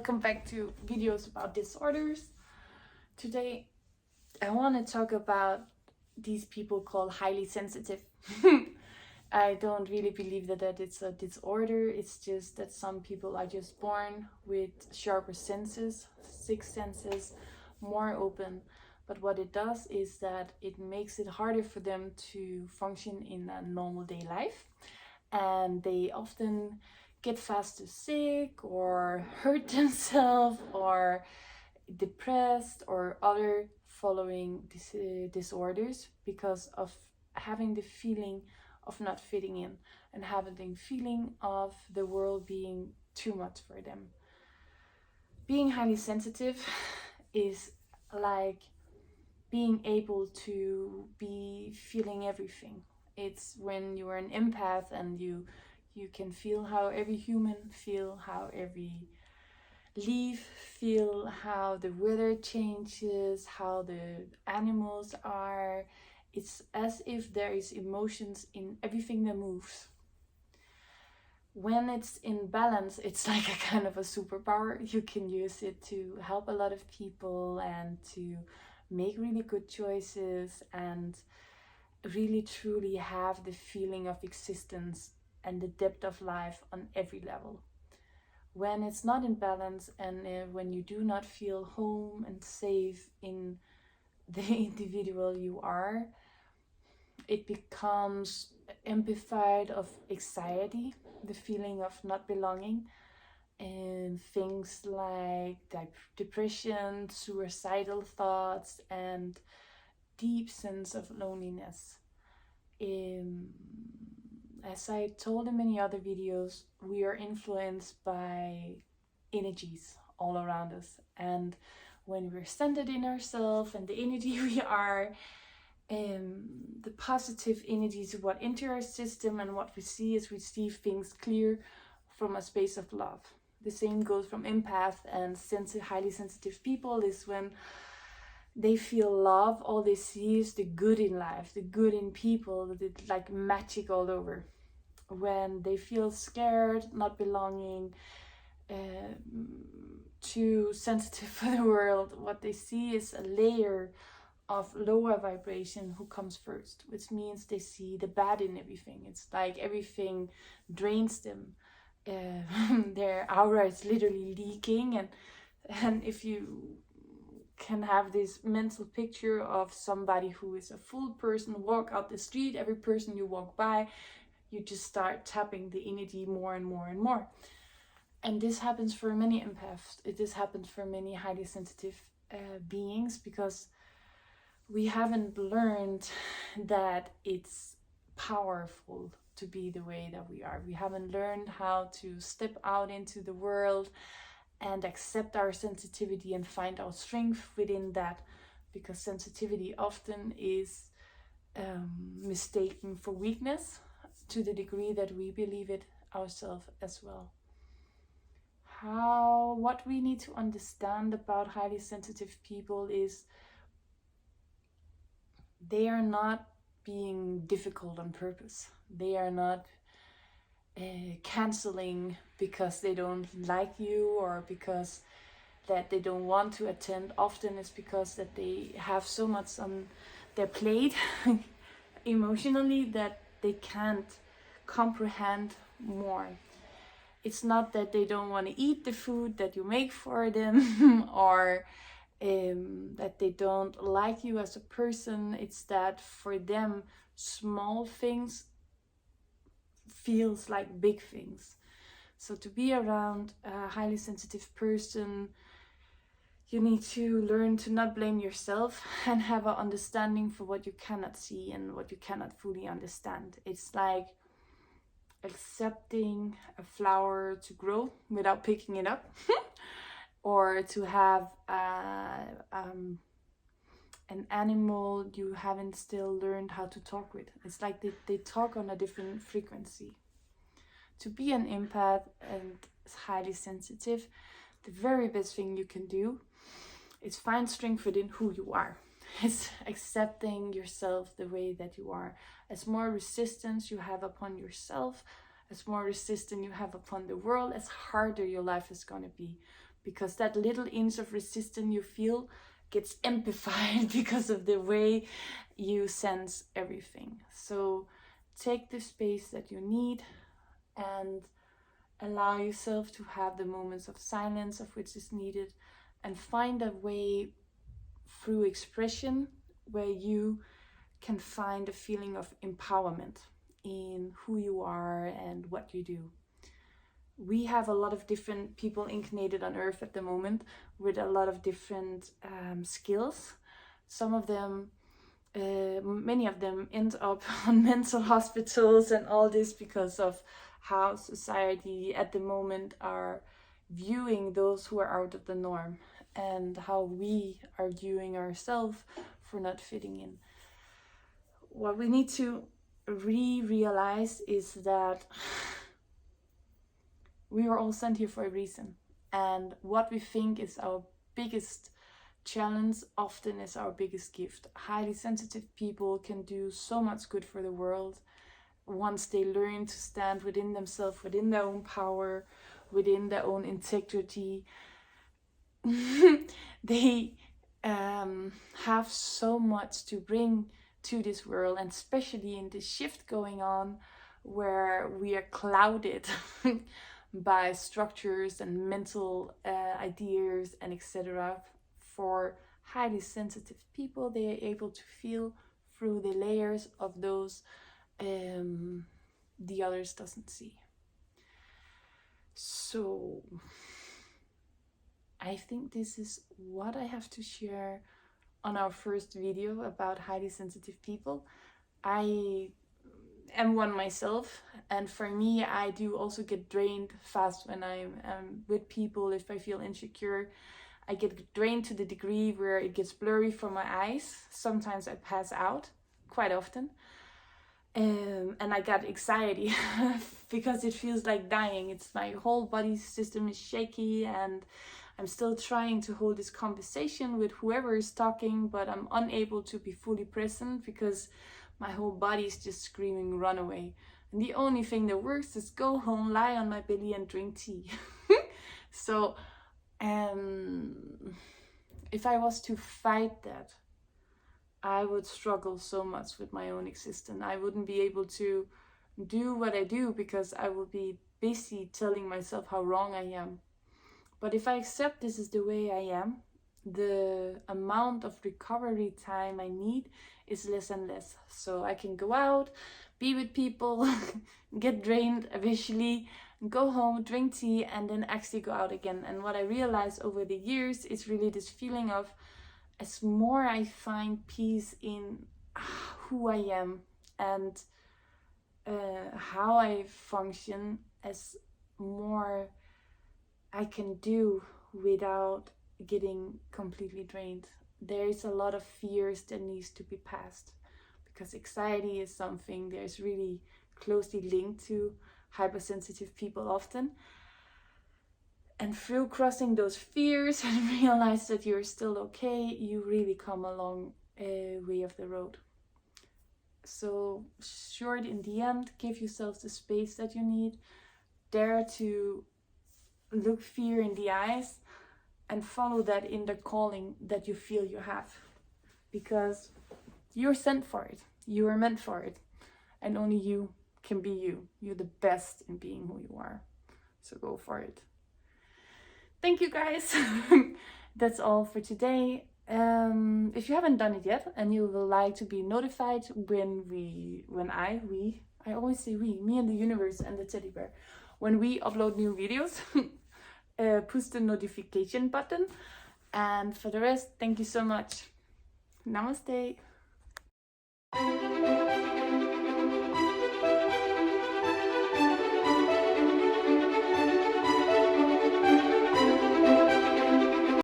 welcome back to videos about disorders. Today I want to talk about these people called highly sensitive. I don't really believe that it's a disorder. It's just that some people are just born with sharper senses, sixth senses, more open. But what it does is that it makes it harder for them to function in a normal day life, and they often get faster sick or hurt themselves or depressed or other following disorders because of having the feeling of not fitting in and having the feeling of the world being too much for them. Being highly sensitive is like being able to be feeling everything. It's when you are an empath and you can feel how every human feel, how every leaf feel, how the weather changes, how the animals are. It's as if there is emotions in everything that moves. When it's in balance, it's like a kind of a superpower. You can use it to help a lot of people and to make really good choices and really truly have the feeling of existence and the depth of life on every level. When it's not in balance and when you do not feel home and safe in the individual you are, it becomes amplified of anxiety, the feeling of not belonging, and things like depression, suicidal thoughts, and deep sense of loneliness. As I told in many other videos, we are influenced by energies all around us, and when we're centered in ourselves and the energy we are, the positive energies of what enter our system, and what we see is we see things clear from a space of love. The same goes from empath and highly sensitive people. Is when they feel love, all they see is the good in life, the good in people, like magic all over. When they feel scared, not belonging, too sensitive for the world, what they see is a layer of lower vibration who comes first, which means they see the bad in everything. It's like everything drains them. Their aura is literally leaking, and if you can have this mental picture of somebody who is a full person, walk out the street, every person you walk by, you just start tapping the energy more and more and more. And this happens for many empaths. This happens for many highly sensitive beings, because we haven't learned that it's powerful to be the way that we are. We haven't learned how to step out into the world and accept our sensitivity and find our strength within that, because sensitivity often is mistaken for weakness to the degree that we believe it ourselves as well. What we need to understand about highly sensitive people is they are not being difficult on purpose. They are not canceling because they don't like you or because that they don't want to attend. Often it's because that they have so much on their plate emotionally that they can't comprehend more. It's not that they don't want to eat the food that you make for them or that they don't like you as a person. It's that for them small things feels like big things. So to be around a highly sensitive person, you need to learn to not blame yourself and have an understanding for what you cannot see and what you cannot fully understand. It's like accepting a flower to grow without picking it up or to have an animal you haven't still learned how to talk with. It's like they talk on a different frequency. To be an empath and highly sensitive, the very best thing you can do is find strength within who you are. It's accepting yourself the way that you are. As more resistance you have upon yourself, as more resistance you have upon the world, as harder your life is going to be, because that little inch of resistance you feel gets amplified because of the way you sense everything. So take the space that you need and allow yourself to have the moments of silence of which is needed, and find a way through expression where you can find a feeling of empowerment in who you are and what you do. We have a lot of different people incarnated on earth at the moment with a lot of different skills. Some of them, many of them end up on mental hospitals and all this because of how society at the moment are viewing those who are out of the norm, and how we are viewing ourselves for not fitting in. What we need to realize is that we are all sent here for a reason, and what we think is our biggest challenge often is our biggest gift. Highly sensitive people can do so much good for the world once they learn to stand within themselves, within their own power, within their own integrity. They have so much to bring to this world, and especially in the shift going on where we are clouded by structures and mental ideas and etc. For highly sensitive people, they are able to feel through the layers of those the others doesn't see. So I think this is what I have to share on our first video about highly sensitive people. I am one myself, and for me, I do also get drained fast when I'm with people. If I feel insecure, I get drained to the degree where it gets blurry from my eyes. Sometimes I pass out, quite often. And I got anxiety because it feels like dying. It's my whole body system is shaky, and I'm still trying to hold this conversation with whoever is talking, but I'm unable to be fully present because my whole body is just screaming, run away. And the only thing that works is go home, lie on my belly and drink tea. So if I was to fight that, I would struggle so much with my own existence. I wouldn't be able to do what I do because I would be busy telling myself how wrong I am. But if I accept this is the way I am, the amount of recovery time I need is less and less. So I can go out, be with people, get drained eventually, go home, drink tea, and then actually go out again. And what I realized over the years is really this feeling of, as more I find peace in who I am and how I function, as more I can do without getting completely drained. There is a lot of fears that needs to be passed, because anxiety is something that's really closely linked to hypersensitive people often. And through crossing those fears and realize that you're still okay, you really come a long way of the road. So short, in the end, give yourself the space that you need. Dare to look fear in the eyes and follow that inner calling that you feel you have. Because you're sent for it. You are meant for it. And only you can be you. You're the best in being who you are. So go for it. Thank you guys. That's all for today. If you haven't done it yet and you would like to be notified I always say we, me and the universe and the teddy bear, when we upload new videos, push the notification button. And for the rest, thank you so much. Namaste.